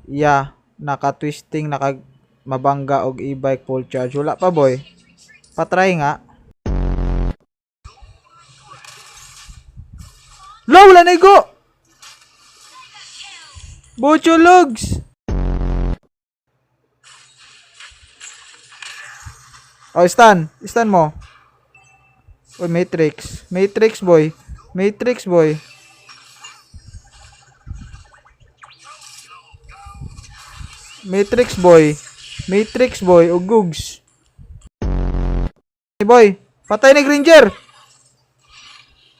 Yeah, naka-twisting, mabangga og e-bike full charge. Wala pa boy. Patry nga. Lo, wala na igo. Bocho logs. Oh, stun. Stun mo. Uy, Matrix. Matrix boy. Matrix boy. Matrix boy. Matrix boy. Ugugs. Hey boy. Patay ni Granger.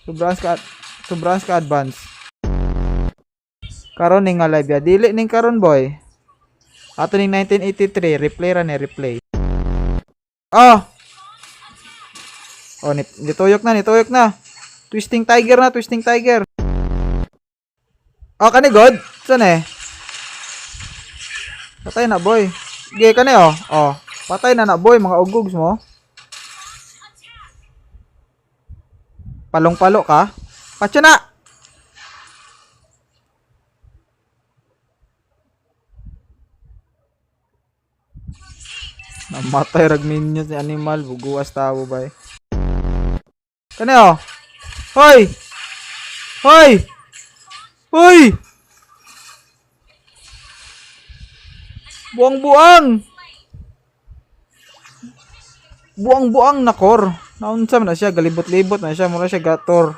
Sobrang ka advance. Karon ning live ya. Dili ning karon boy. Ato ning 1983. Replay ra ni replay. Oh. Oh, nituyok na. Twisting Tiger na, Twisting Tiger. Oh, kani god. Saan eh? Patay na boy. Gay kani oh. Oh, patay na boy mga ugugs mo. Palong-palo ka. Patya na. Namatay rag minions ni animal, buguas tao bay. Kani oh. Hoy! Hoy! Hoy! Buang-buang! Buang-buang nakor. Naunsa man na siya, galibot-libot na siya, mura siya gator.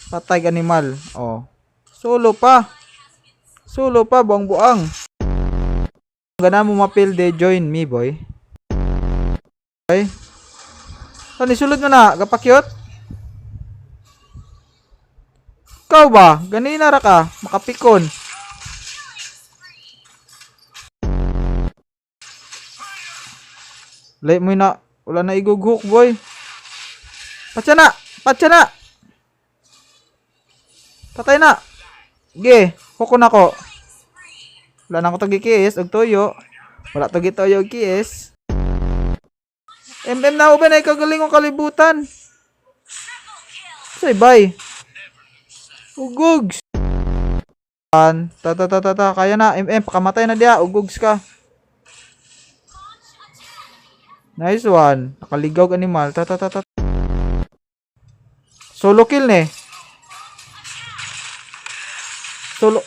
Patay animal. Oh. Solo pa, buang-buang. Gana mo mapil de join me boy. Okay. Ano isulod mo na, gapakyot? Ikaw ba? Ganina ra ka, makapikon. Lay mo na, wala na igughook boy. Patya na! Patay na! Ge, hukon ako. Wala na ako tagi-kiss, og toyo. Wala tagi-toyo og kiss. MM na uban ay kagaling kong kalibutan. Say bye. Ugugs. Kaya na. MM, pakamatay na dia. Ugugs ka. Nice one. Nakaligaw animal. Solo kill ne. Solo.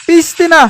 Piste na.